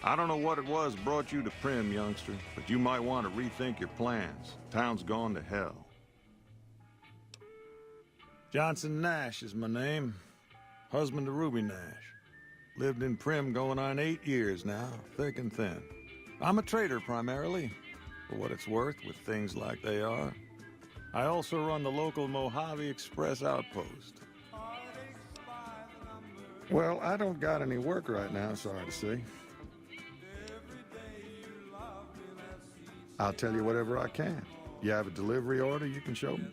I don't know what it was brought you to Primm, youngster, but you might want to rethink your plans. Town's gone to hell. Johnson Nash is my name. Husband to Ruby Nash. Lived in Primm going on 8 years now, thick and thin. I'm a trader primarily, for what it's worth with things like they are. I also run the local Mojave Express outpost. Well, I don't got any work right now, sorry to say. I'll tell you whatever I can. You have a delivery order you can show me?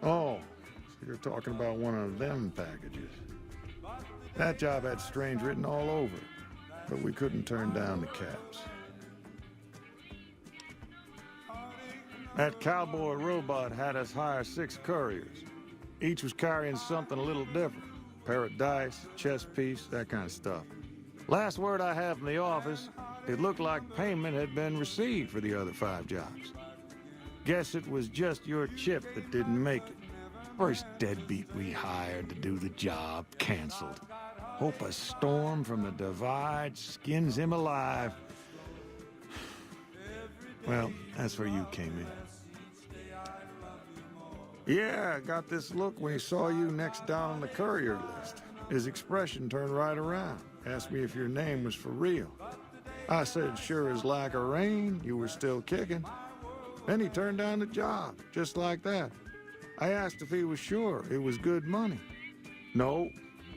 Oh, so you're talking about one of them packages. That job had strange written all over it, but we couldn't turn down the caps. That cowboy robot had us hire 6 couriers. Each was carrying something a little different. Pair of dice, chess piece, that kind of stuff. Last word I have from the office, it looked like payment had been received for the other 5 jobs. Guess it was just your chip that didn't make it. First deadbeat we hired to do the job canceled. Hope a storm from the divide skins him alive. Well, that's where you came in. Yeah, I got this look when he saw you next down on the courier list. His expression turned right around. Asked me if your name was for real. I said, sure as like a rain, you were still kicking. Then he turned down the job, just like that. I asked if he was sure it was good money. No,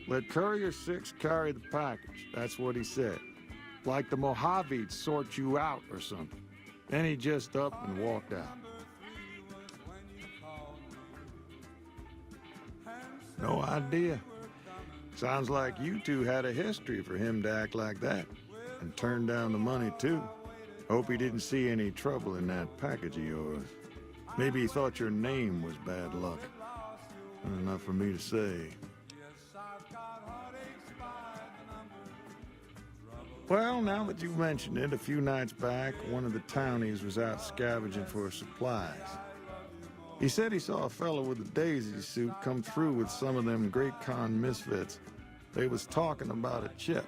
let Courier 6 carry the package. That's what he said. Like the Mojave'd sort you out or something. Then he just up and walked out. No idea. Sounds like you two had a history for him to act like that. And turn down the money, too. Hope he didn't see any trouble in that package of yours. Maybe he thought your name was bad luck. Enough for me to say. Well, now that you've mentioned it, a few nights back, one of the townies was out scavenging for supplies. He said he saw a fellow with a daisy suit come through with some of them Great Khan misfits. They was talking about a chip.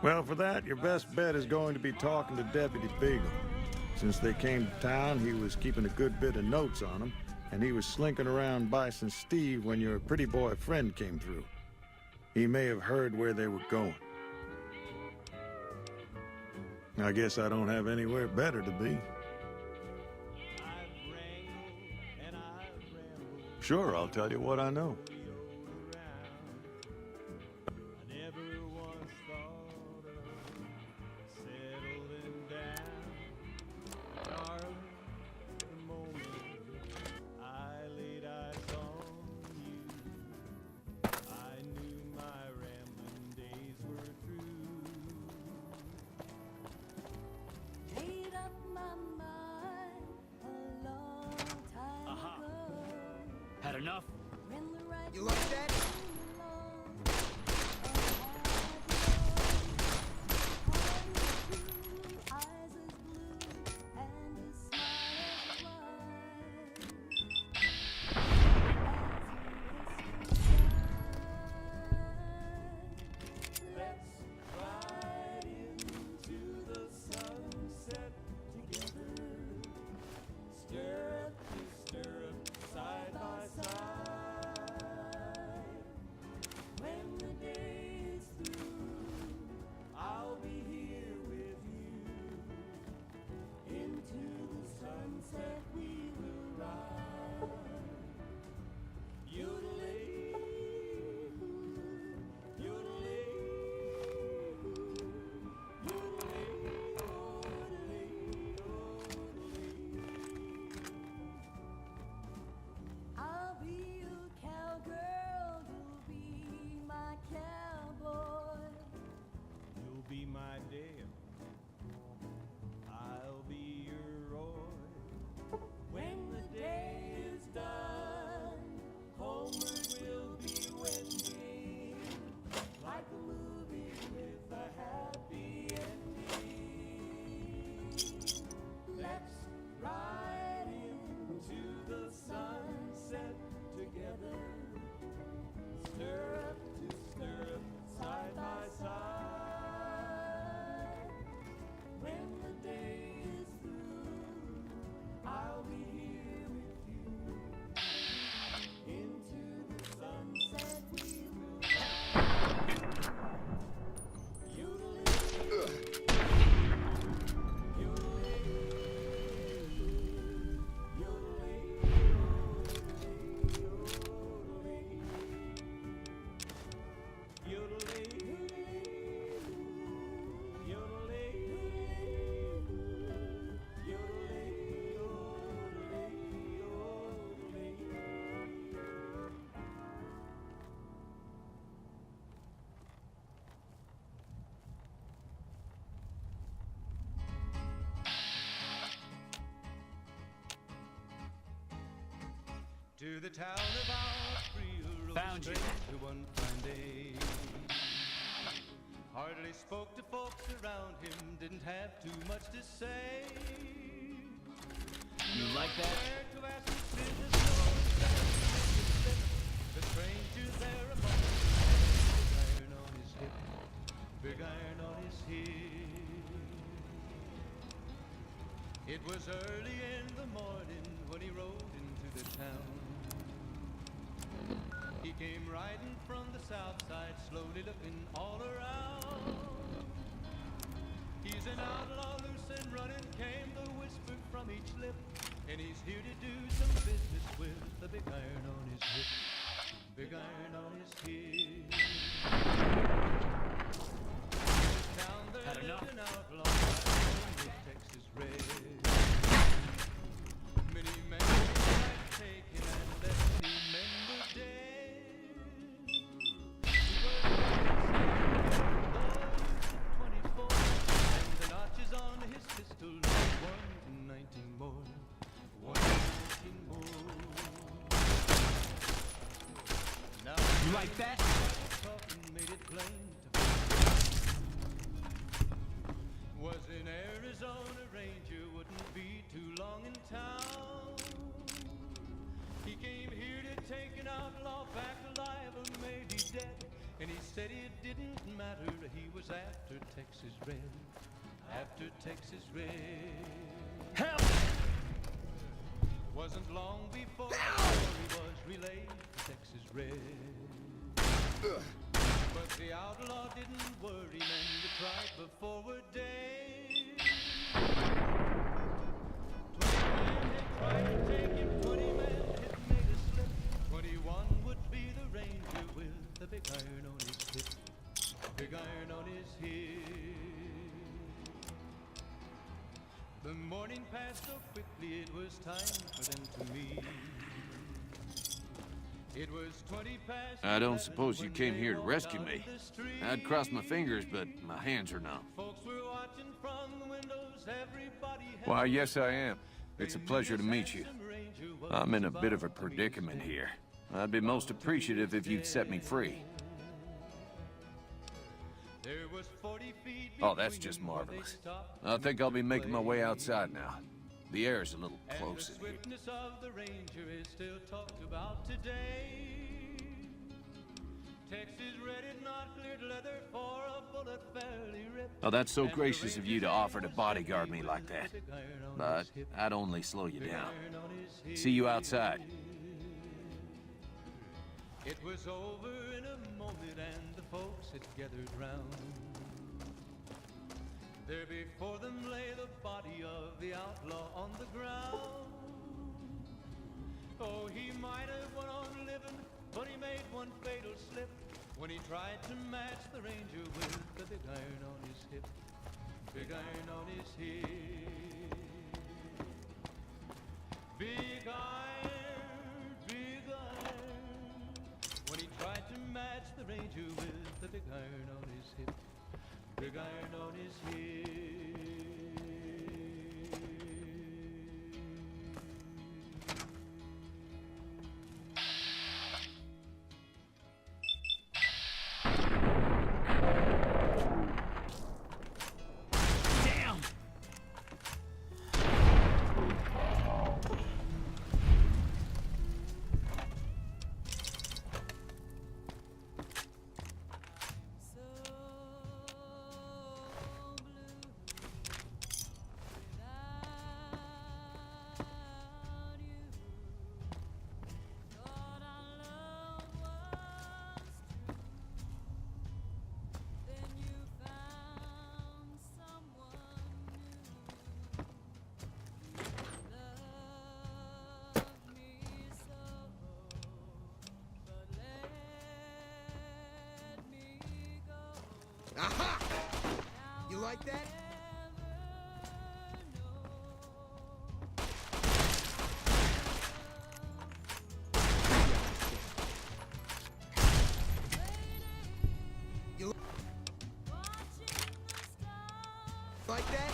Well, for that, your best bet is going to be talking to Deputy Beagle. Since they came to town, he was keeping a good bit of notes on them, and he was slinking around Bison Steve when your pretty boy friend came through. He may have heard where they were going. I guess I don't have anywhere better to be. Sure, I'll tell you what I know. Had enough? You look dead? town of Outreal, Found you. to one fine day. Hardly spoke to folks around him, didn't have too much to say. You like that? Where to ask his business, no one said he made a slip. The stranger there among us, big iron on his hip, big iron on his hip. It was early in the morning when he rode into the town. He came riding from the south side, slowly looking all around. He's an outlaw, loose and running, came the whisper from each lip. And he's here to do some business with the big iron on his hip, big iron on his hip. Down there Had enough. lived an outlaw with Texas red. Many men had taken and left, many men were dead. He was 24, and the notches on his pistol made 119 more, 119 more. Now You like that? talking made it plain to was in Arizona Ranger, wouldn't be too long in town. He came here to take an outlaw back alive or maybe dead. And he said it didn't matter, he was after Texas Red, after Texas Red. Help! Wasn't long before the story was relayed to Texas Red. But the outlaw didn't worry, men that tried before were dead. 20 men had tried to take him, 20 men had made a slip. 21 would be the ranger with the big iron on his hip, big iron on his hip. The morning passed so quickly, it was time for them to meet. It was 20 past. I don't suppose you 11 came when here to they rescue walked me. out of the street. I'd cross my fingers, but my hands are numb. Folks were watching from the windows, everybody had Why, yes, I am. It's a pleasure to meet you. I'm in a bit of a predicament here. I'd be most appreciative if you'd set me free. There was 40 feet Oh, that's between just them where they marvelous. stopped I think I'll be making my way outside now. The air's a little And the close in here. swiftness of the ranger is still talked about today. Texas Red had not cleared leather for a bullet fairly ripped. Oh, that's so And the gracious of you to ranger's offer to hand was bodyguard heavy me with like the that. big iron on But his hip, I'd only slow you big down. iron on his See you hip. outside. It was over in a moment and the folks had gathered round. There before them lay the body of the outlaw on the ground. Oh, he might have went on living, but he made one fatal slip when he tried to match the ranger with the big iron on his hip, big iron on his hip. Big iron, big iron. When he tried to match the ranger with the big iron on his hip, big iron on his hip. Damn! Aha! You like that? You like that?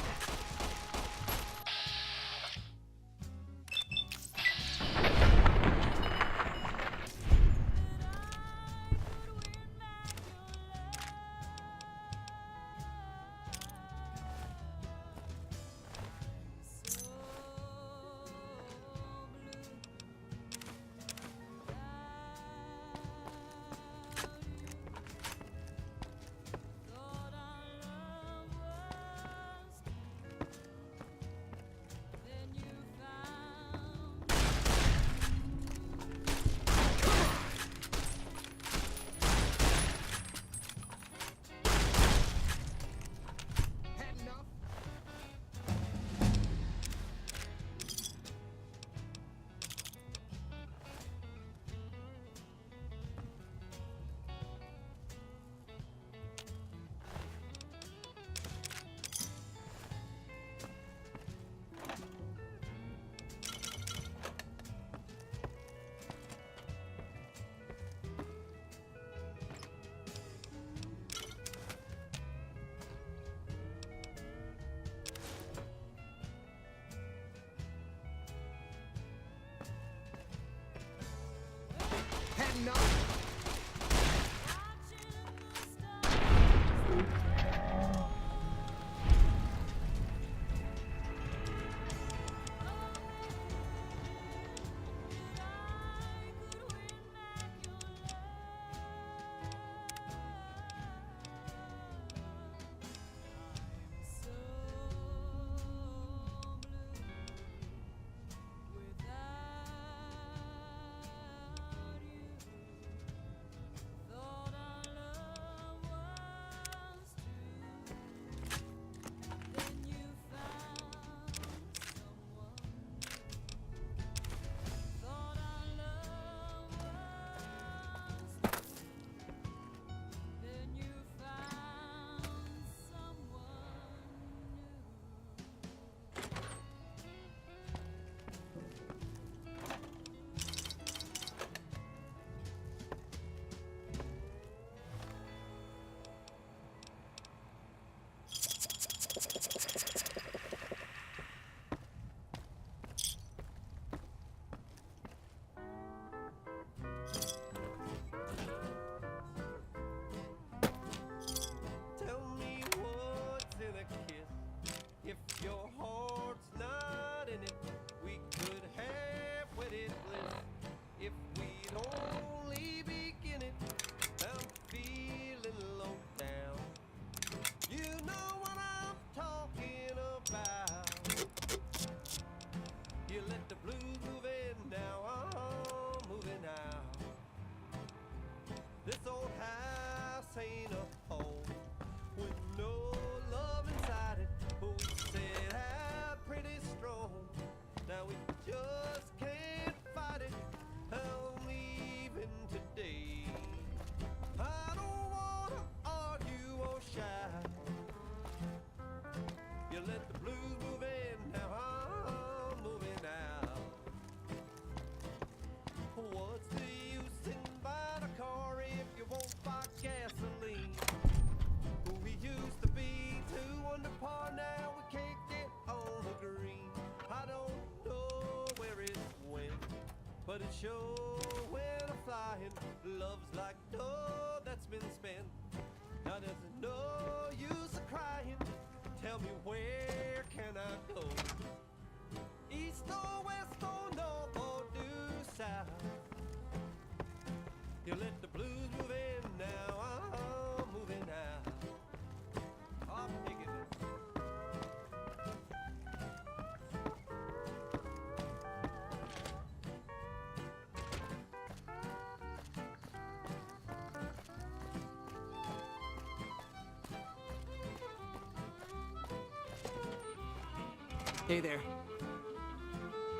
blues move in, now I'm moving out. What's the use in buying a car if you won't buy gasoline? We used to be two under par, now we can't get on the green. I don't know where it went, but it sure when I'm flying. Love's like dough that's been spent. Now there's no use of crying. Tell me where can I go? East or west or north or due south? You let the blues move in, now I'm moving out. I'm digging it. Hey there.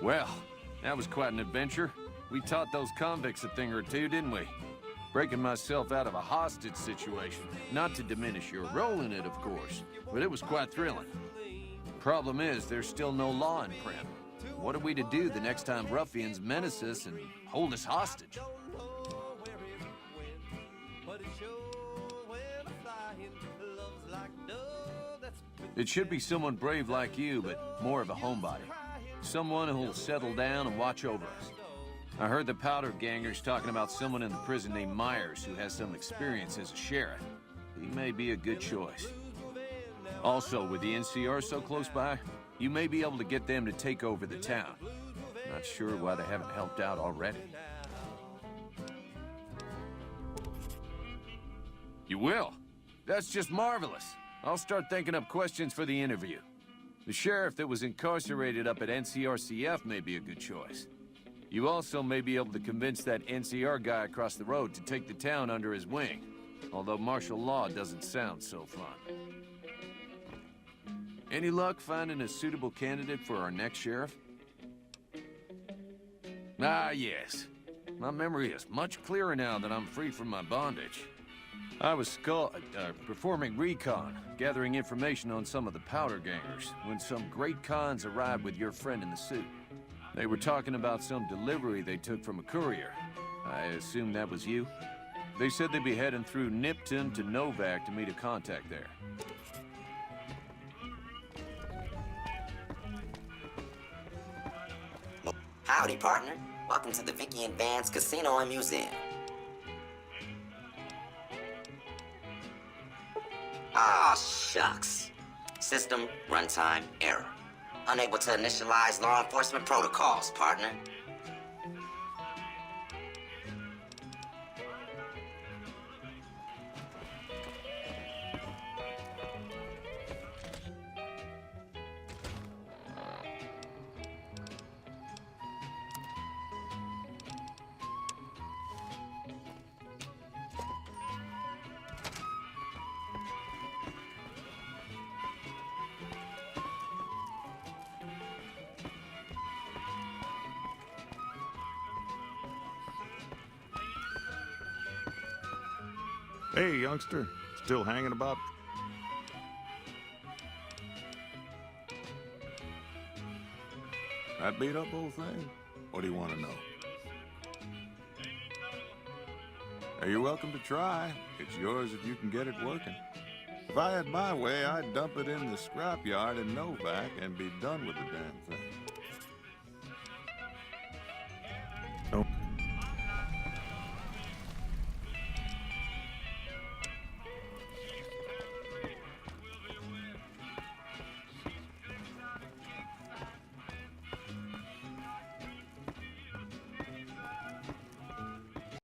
Well, that was quite an adventure. We taught those convicts a thing or two, didn't we? Breaking myself out of a hostage situation. Not to diminish your role in it, of course, but it was quite thrilling. Problem is, there's still no law in Primm. What are we to do the next time ruffians menace us and hold us hostage? Don't know where it went, but it sure when I'm flying. Love's like dough that's been It should be someone brave like you, but more of a homebody. Someone who'll settle down and watch over us. I heard the powder gangers talking about someone in the prison named Myers who has some experience as a sheriff. He may be a good choice. Also, with the NCR so close by, you may be able to get them to take over the town. Not sure why they haven't helped out already. You will? That's just marvelous. I'll start thinking up questions for the interview. The sheriff that was incarcerated up at NCRCF may be a good choice. You also may be able to convince that NCR guy across the road to take the town under his wing, although martial law doesn't sound so fun. Any luck finding a suitable candidate for our next sheriff? Ah, yes. My memory is much clearer now that I'm free from my bondage. I was performing recon, gathering information on some of the powder gangers, when some great cons arrived with your friend in the suit. They were talking about some delivery they took from a courier. I assume that was you? They said they'd be heading through Nipton to Novak to meet a contact there. Howdy, partner. Welcome to the Vicky and Vance Casino and Museum. Ah, shucks. System runtime error. Unable to initialize law enforcement protocols, partner. Hey, youngster. Still hanging about? That beat up old thing? What do you want to know? Hey, you're welcome to try. It's yours if you can get it working. If I had my way, I'd dump it in the scrapyard in Novak and be done with the damn thing. Don't